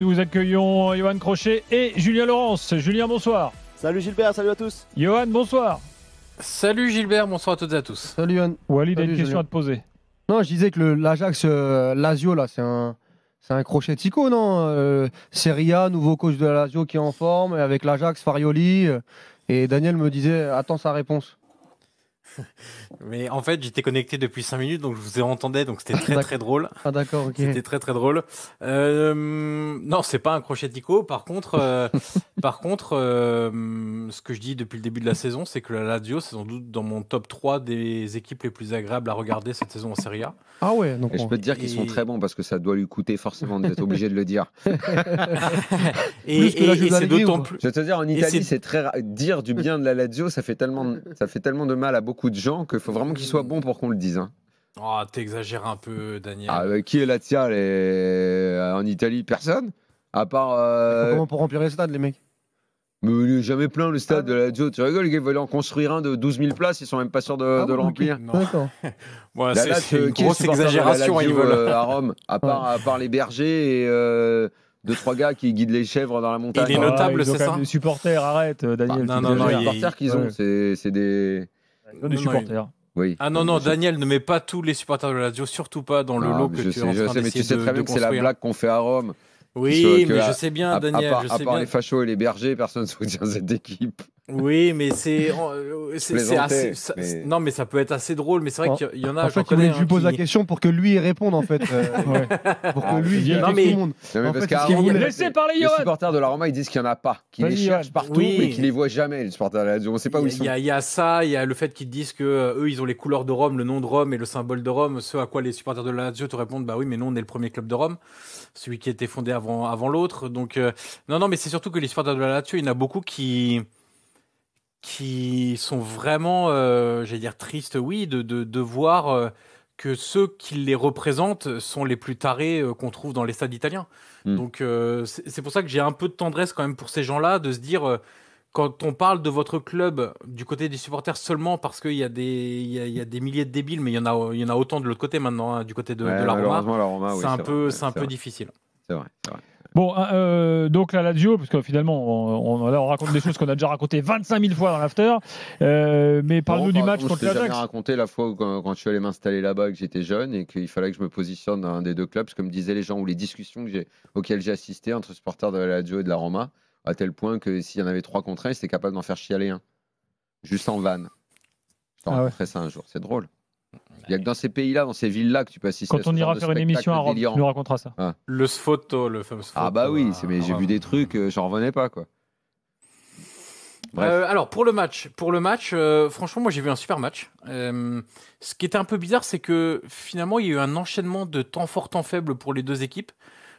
Nous accueillons Johan Crochet et Julien Laurence. Julien, bonsoir. Salut Gilbert, salut à tous. Johan, bonsoir. Salut Gilbert, bonsoir à toutes et à tous. Salut Johan. Walid a une question Julien. à te poser. Non, je disais que l'Ajax, Lazio, là, c'est un crochet Tico, non Serie A, nouveau coach de la Lazio qui est en forme, et avec l'Ajax, Farioli. Et Daniel me disait, attends sa réponse. Mais en fait, j'étais connecté depuis 5 minutes, donc je vous ai entendu, donc c'était très très drôle. Ah d'accord, ok. C'était très très drôle. Non, c'est pas un crochet Tico. Par contre, ce que je dis depuis le début de la saison, c'est que la Lazio, c'est sans doute dans mon top 3 des équipes les plus agréables à regarder cette saison en Serie A. Ah ouais, donc et je peux te dire qu'ils sont très bons parce que ça doit lui coûter forcément d'être obligé de le dire. et c'est d'autant plus. Je vais te dire, en Italie, c'est très dire du bien de la Lazio, ça fait tellement de mal à beaucoup de gens qu'il faut vraiment qu'il soit bon pour qu'on le dise. Hein. Oh, t'exagères un peu, Daniel. Ah, qui est Lazio en Italie? Personne. À part. Comment pour remplir les stades, les mecs? Mais il n'est jamais plein le stade de la Lazio. Tu rigoles, ils veulent en construire un de 12 000 places, ils sont même pas sûrs de le remplir. D'accord. Ouais, c'est une grosse exagération, ils veulent. À Rome, à part les bergers et. Deux, trois gars qui guident les chèvres dans la montagne. Il est notable, c'est ça? Les supporters, arrête, Daniel. Non, les supporters qu'ils ont, c'est des. Ils ont des supporters. Oui. Ah non, Daniel, ne mets pas tous les supporters de la Lazio, surtout pas dans le lot que tu es en train mais tu sais d'essayer très bien que c'est la blague qu'on fait à Rome. Oui, mais je sais bien, Daniel. À part les fachos et les bergers, personne ne soutient cette équipe. Oui, mais c'est assez. Non, mais ça peut être assez drôle, mais c'est vrai qu'il y en a. En fait, il voulait que je lui pose la question pour que lui y réponde, en fait. Pour que lui dise tout le monde. Non, mais parce Laissez parler Johan. Les supporters de la Roma, ils disent qu'il n'y en a pas, qu'ils les cherchent partout, mais qu'ils les voient jamais, les supporters de la Lazio. On ne sait pas où ils sont. Il y a ça, il y a le fait qu'ils disent que eux, ils ont les couleurs de Rome, le nom de Rome et le symbole de Rome. Ce à quoi les supporters de la Lazio te répondent, bah oui, mais nous, on est le premier club de Rome, celui qui a été fondé avant l'autre. Donc, non, mais c'est surtout que les supporters de la Lazio, il y en a beaucoup qui sont vraiment, j'allais dire, tristes, oui, de voir que ceux qui les représentent sont les plus tarés qu'on trouve dans les stades italiens. Donc, c'est pour ça que j'ai un peu de tendresse quand même pour ces gens-là, de se dire, quand on parle de votre club du côté des supporters seulement parce qu'il y a des milliers de débiles, mais il y en a autant de l'autre côté maintenant, hein, du côté de la Roma, oui, c'est un peu difficile. C'est vrai. Bon, donc la Lazio, parce que finalement, on raconte des choses qu'on a déjà racontées 25 000 fois dans l'after. Mais parle-nous du match contre l'Ajax. Je t'ai jamais raconté la fois où, quand je suis allé m'installer là-bas, que j'étais jeune et qu'il fallait que je me positionne dans un des deux clubs, parce que me disaient les gens, ou les discussions auxquelles j'ai assisté entre supporters de la Lazio et de la Roma, à tel point que s'il y en avait 3 contre 1, ils étaient capables d'en faire chialer un. Juste en vanne. Je t'en raconterai ça un jour, c'est drôle. Il n'y a que dans ces pays-là, dans ces villes-là, que tu peux assister. Quand on ira faire une émission à Rome, tu nous raconteras ça. Ah. Le Sfoto, le fameux Sfoto. Ah bah oui, mais j'ai vu des trucs, j'en revenais pas, quoi. Bref. Alors pour le match, franchement, moi j'ai vu un super match. Ce qui était un peu bizarre, c'est que finalement il y a eu un enchaînement de temps fort, temps faible pour les deux équipes.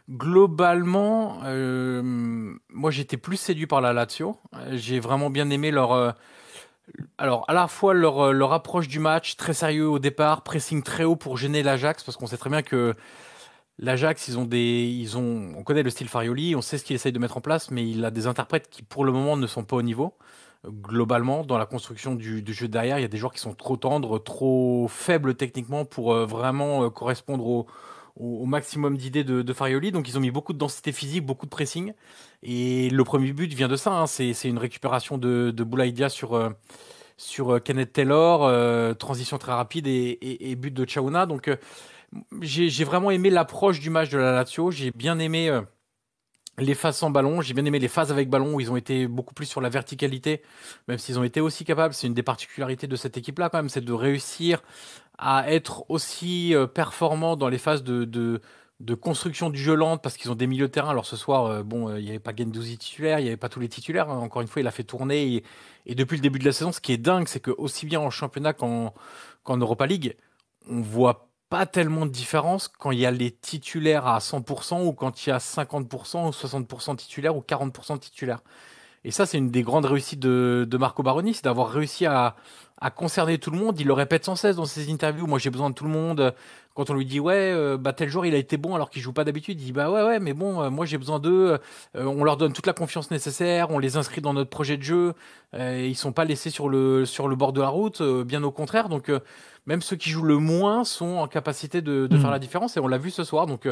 Globalement, moi j'étais plus séduit par la Lazio. J'ai vraiment bien aimé alors, à la fois leur approche du match, très sérieux au départ, pressing très haut pour gêner l'Ajax, parce qu'on sait très bien que l'Ajax, on connaît le style Farioli, on sait ce qu'il essaye de mettre en place, mais il a des interprètes qui, pour le moment, ne sont pas au niveau. Globalement, dans la construction du jeu derrière, il y a des joueurs qui sont trop tendres, trop faibles techniquement pour vraiment correspondre au maximum d'idées de Farioli. Donc, ils ont mis beaucoup de densité physique, beaucoup de pressing. Et le premier but vient de ça. Hein. C'est une récupération de Boulaïdia sur Kenneth Taylor, transition très rapide et but de Chaouna. Donc, j'ai vraiment aimé l'approche du match de la Lazio. J'ai bien aimé les phases sans ballon. J'ai bien aimé les phases avec ballon où ils ont été beaucoup plus sur la verticalité, même s'ils ont été aussi capables. C'est une des particularités de cette équipe-là, quand même, c'est de réussir à être aussi performants dans les phases de construction du jeu lente, parce qu'ils ont des milieux de terrain. Alors ce soir, il n'y avait pas Guendouzi titulaire, il n'y avait pas tous les titulaires. Hein. Encore une fois, il a fait tourner. Et depuis le début de la saison, ce qui est dingue, c'est que aussi bien en championnat qu'en Europa League, on voit pas tellement de différence quand il y a les titulaires à 100% ou quand il y a 50% ou 60% titulaires ou 40% titulaires. Et ça, c'est une des grandes réussites de Marco Baroni, c'est d'avoir réussi à concerner tout le monde. Il le répète sans cesse dans ses interviews. Moi, j'ai besoin de tout le monde. quand on lui dit tel jour il a été bon alors qu'il joue pas d'habitude, il dit ouais mais bon moi j'ai besoin d'eux, on leur donne toute la confiance nécessaire, on les inscrit dans notre projet de jeu, ils sont pas laissés sur le bord de la route, bien au contraire. Donc même ceux qui jouent le moins sont en capacité de faire la différence, et on l'a vu ce soir. Donc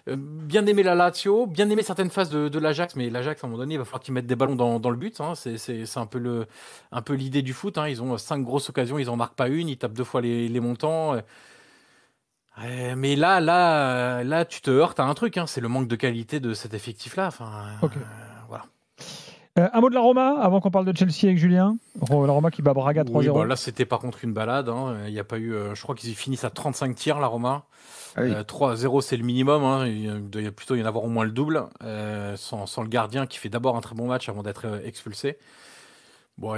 bien aimer la Lazio, bien aimer certaines phases de l'Ajax, mais l'Ajax à un moment donné il va falloir qu'ils mettent des ballons dans le but, hein. C'est un peu l'idée du foot, hein. Ils ont 5 grosses occasions, ils en marquent pas une, ils tapent 2 fois les montants. Mais là, tu te heurtes à un truc, hein, c'est le manque de qualité de cet effectif-là. Voilà. Un mot de la Roma avant qu'on parle de Chelsea avec Julien. La Roma qui bat Braga 3-0. Là, c'était par contre une balade, hein. Il y a pas eu, je crois qu'ils finissent à 35 tirs, la Roma. 3-0, c'est le minimum, hein. Il doit plutôt y en avoir au moins le double, sans le gardien qui fait d'abord un très bon match avant d'être expulsé. Bon,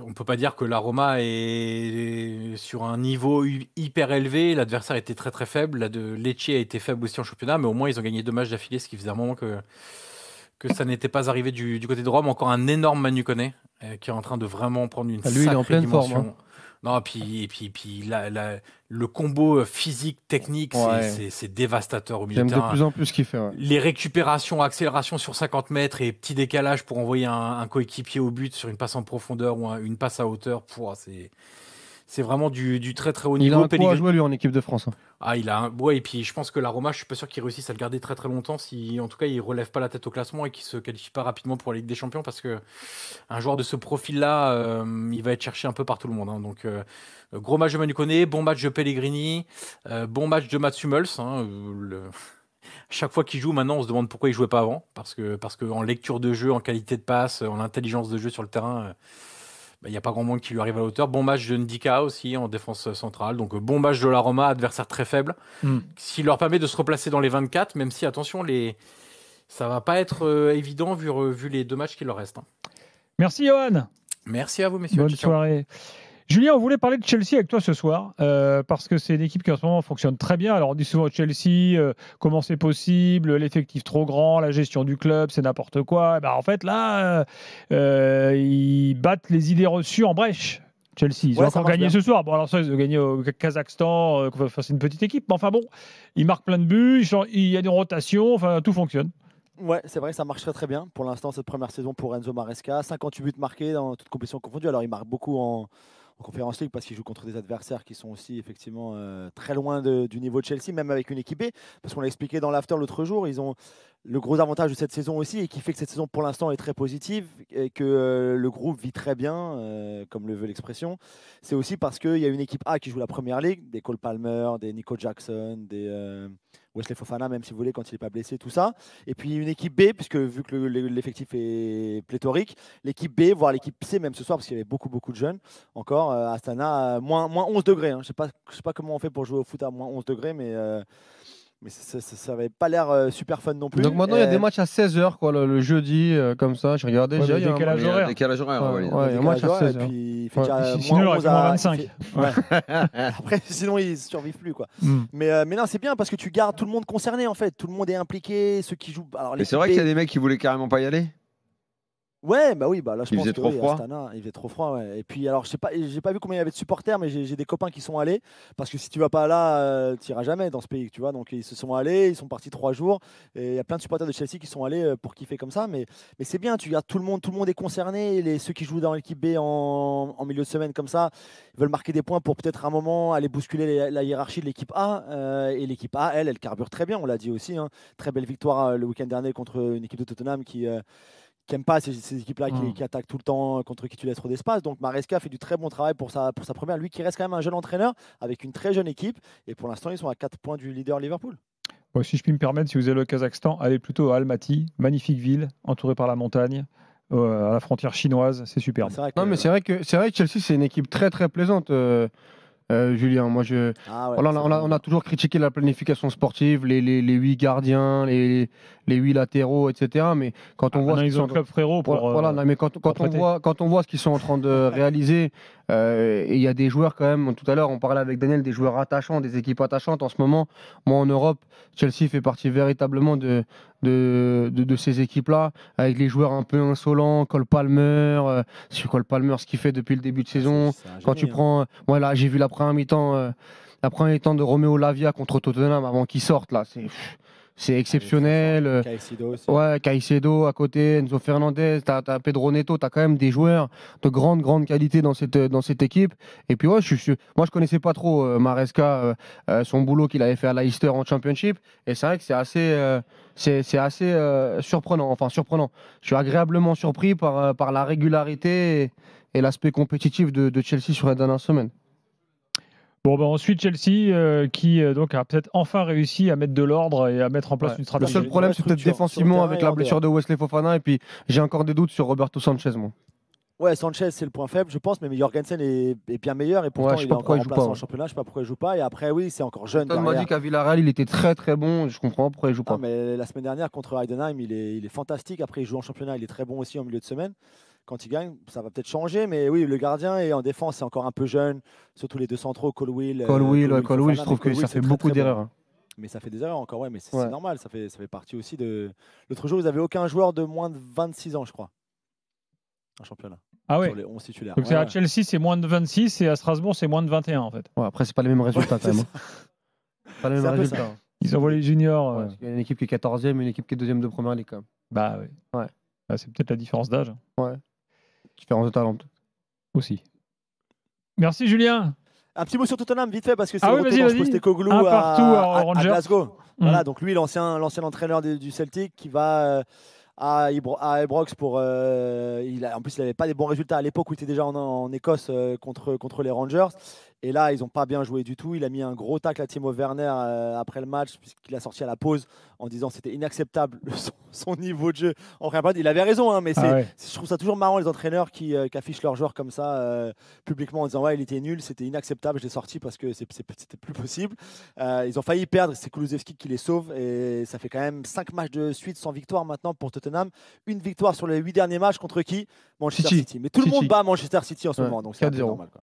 on peut pas dire que la Roma est sur un niveau hyper élevé. L'adversaire était très très faible. Lecce a été faible aussi en championnat, mais au moins ils ont gagné 2 matchs d'affilée, ce qui faisait un moment que ça n'était pas arrivé du côté de Rome. Encore un énorme Manu Koné qui est en train de vraiment prendre une sacrée il est en pleine dimension. forme, hein. Non, puis le combo physique, technique, c'est dévastateur au milieu de J'aime de terrain. plus en plus ce qu'il fait. Ouais. Les récupérations, accélération sur 50 mètres et petit décalage pour envoyer un coéquipier au but sur une passe en profondeur ou une passe à hauteur. C'est vraiment du très très haut Il niveau. a un coup à jouer lui en équipe de France, hein. Il a et puis je pense que la Roma, je suis pas sûr qu'il réussisse à le garder très très longtemps si en tout cas il relève pas la tête au classement et qu'il se qualifie pas rapidement pour la Ligue des Champions, parce que un joueur de ce profil-là, il va être cherché un peu par tout le monde, hein. Donc gros match de Manu Koné, bon match de Pellegrini, bon match de Mats Hummels, hein. Chaque fois qu'il joue maintenant, on se demande pourquoi il jouait pas avant, parce que en lecture de jeu, en qualité de passe, en intelligence de jeu sur le terrain, il n'y a pas grand monde qui lui arrive à la hauteur. Bon match de Ndika aussi en défense centrale. Donc bon match de la Roma, adversaire très faible, qui leur permet de se replacer dans les 24, même si, attention, ça va pas être évident vu les 2 matchs qui leur restent, hein. Merci Johan. Merci à vous, messieurs. Bonne Ciao. soirée. Julien, on voulait parler de Chelsea avec toi ce soir, parce que c'est une équipe qui en ce moment fonctionne très bien. Alors on dit souvent Chelsea, comment c'est possible, l'effectif trop grand, la gestion du club, c'est n'importe quoi. En fait là, ils battent les idées reçues en brèche. Chelsea, ils ont encore gagné ce soir. Bon, alors ça, ils ont gagné au Kazakhstan, c'est une petite équipe, mais enfin bon, ils marquent plein de buts, il y a des rotations, enfin tout fonctionne. Ouais, c'est vrai que ça marche très très bien pour l'instant cette première saison pour Enzo Maresca. 58 buts marqués dans toutes compétitions confondues. Alors il marque beaucoup en Conference League parce qu'il joue contre des adversaires qui sont aussi effectivement très loin du niveau de Chelsea, même avec une équipe B. Parce qu'on l'a expliqué dans l'after l'autre jour, ils ont le gros avantage de cette saison aussi, et qui fait que cette saison pour l'instant est très positive et que le groupe vit très bien, comme le veut l'expression. C'est aussi parce qu'il y a une équipe A qui joue la Première Ligue, des Cole Palmer, des Nico Jackson, des Wesley Fofana, même si vous voulez, quand il n'est pas blessé, tout ça. Et puis une équipe B, puisque vu que l'effectif est pléthorique, l'équipe B, voire l'équipe C même ce soir, parce qu'il y avait beaucoup de jeunes encore. Astana, moins 11 degrés. Hein. Je sais pas comment on fait pour jouer au foot à moins 11 degrés, mais ça n'avait pas l'air super fun non plus. Donc maintenant, il y a des matchs à 16h, quoi, le jeudi, comme ça. J'ai regardé. Ouais, il y a un décalage horaire. un match à 16h. Et puis il fait déjà Sinon, il moins aurait 11 fait moins 25. Après, sinon, ils ne survivent plus, quoi. Mais non, c'est bien parce que tu gardes tout le monde concerné, en fait. Tout le monde est impliqué, ceux qui jouent. Alors, Mais c'est vrai qu'il y a des mecs qui voulaient carrément pas y aller. Ouais, bah oui, là je Il pense faisait que trop froid. Astana, il faisait trop froid, ouais. Et puis alors j'ai pas vu combien il y avait de supporters, mais j'ai des copains qui sont allés, parce que si tu vas pas là, tu iras jamais dans ce pays, tu vois. Donc ils se sont allés, ils sont partis 3 jours, et il y a plein de supporters de Chelsea qui sont allés pour kiffer comme ça, mais c'est bien, tu regardes tout le monde est concerné, ceux qui jouent dans l'équipe B en milieu de semaine comme ça, ils veulent marquer des points pour peut-être un moment aller bousculer la hiérarchie de l'équipe A, et l'équipe A, elle carbure très bien, on l'a dit aussi, hein. Très belle victoire le week-end dernier contre une équipe de Tottenham qui n'aiment pas ces équipes-là qui attaquent tout le temps, contre qui tu laisses trop d'espace. Donc Maresca fait du très bon travail pour sa première. Lui qui reste quand même un jeune entraîneur avec une très jeune équipe. Et pour l'instant, ils sont à 4 points du leader Liverpool. Bon, si je puis me permettre, si vous allez au Kazakhstan, allez plutôt à Almaty, magnifique ville, entourée par la montagne, à la frontière chinoise, c'est superbe. Non, mais c'est vrai que Chelsea, c'est une équipe très très plaisante. Julien, moi on a toujours critiqué la planification sportive, les 8 gardiens, les 8 latéraux, etc. Mais quand on voit ils ont un club frérot pour mais quand on voit ce qu'ils sont en train de réaliser, et il y a des joueurs quand même. Tout à l'heure, on parlait avec Daniel des joueurs attachants, des équipes attachantes. En ce moment, moi en Europe, Chelsea fait partie véritablement de ces équipes-là, avec les joueurs un peu insolents, Cole Palmer, ce qu'il fait depuis le début de saison. Quand tu prends, j'ai vu la première mi-temps la première mi-temps de Romeo Lavia contre Tottenham avant qu'il sorte, là, c'est exceptionnel. Caicedo aussi. Ouais, Caicedo à côté, Enzo Fernandez, t'as Pedro Neto, t'as quand même des joueurs de grande qualité dans cette équipe. Et puis ouais, moi je connaissais pas trop Maresca, son boulot qu'il avait fait à Leicester en Championship. Et c'est vrai que c'est assez surprenant. Enfin surprenant. Je suis agréablement surpris par la régularité et l'aspect compétitif de Chelsea sur la dernière semaine. Bon, ben ensuite, Chelsea qui donc a peut-être enfin réussi à mettre de l'ordre et à mettre en place une Le stratégie. seul problème, c'est peut-être structure défensivement sur le avec terrain la et en blessure de Wesley Fofana. Et puis j'ai encore des doutes sur Roberto Sanchez, moi. Ouais, Sanchez, c'est le point faible, je pense, mais Jorgensen est bien meilleur et pourtant Ouais, je sais il est pas encore pourquoi il joue remplaçant pas, en championnat. Je sais pas pourquoi il joue pas. Et après, oui, c'est encore jeune. On m'a derrière. dit qu'à Villarreal, il était très bon. Je comprends pas pourquoi il joue pas. Ah, mais la semaine dernière contre Heidenheim, il est fantastique. Après, il joue en championnat, il est très bon aussi en milieu de semaine. Quand il gagne, ça va peut-être changer, mais oui, le gardien et en défense, c'est encore un peu jeune, surtout les deux centraux, Colwill, Colwill, Fofana, je trouve mais que ça Colwill, fait c'est beaucoup très bon. d'erreurs. Mais ça fait des erreurs encore, ouais, mais c'est Ouais. normal, ça fait partie aussi de. L'autre jour, vous n'avez aucun joueur de moins de 26 ans, je crois, en championnat, Ah ouais. sur les 11 titulaires. Donc Ouais, à ouais. Chelsea, c'est moins de 26 et à Strasbourg, c'est moins de 21 en fait. Ouais, après, c'est pas les mêmes résultats Ouais, quand même. c'est Pas les C'est mêmes un peu résultats. ça. Ils envoient les juniors. Ouais, parce qu'il y a une équipe qui est 14e, une équipe qui est 2e de première ligue quand même. Bah oui. Ouais. Ah, c'est peut-être la différence d'âge Différence de talent. aussi. Merci Julien. Un petit mot sur Tottenham, vite fait, parce que c'est Ah le oui, retour vas-y, d'Ange vas-y. Postecoglou Un partout à à Rangers. Glasgow. Voilà, donc lui, l'ancien entraîneur du Celtic qui va à Ibrox pour. En plus, il n'avait pas des bons résultats à l'époque où il était déjà en Écosse contre les Rangers. Et là, ils n'ont pas bien joué du tout. Il a mis un gros tacle à Timo Werner après le match, puisqu'il a sorti à la pause en disant que c'était inacceptable son niveau de jeu. Il avait raison, hein, mais je trouve ça toujours marrant les entraîneurs qui affichent leurs joueurs comme ça publiquement en disant ouais, il était nul, c'était inacceptable, je l'ai sorti parce que c'était plus possible. Ils ont failli perdre, c'est Kulusevski qui les sauve et ça fait quand même 5 matchs de suite sans victoire maintenant pour Tottenham. Une victoire sur les 8 derniers matchs contre qui? Manchester City. Mais tout le monde bat Manchester City en ce moment, donc c'est un peu normal, quoi.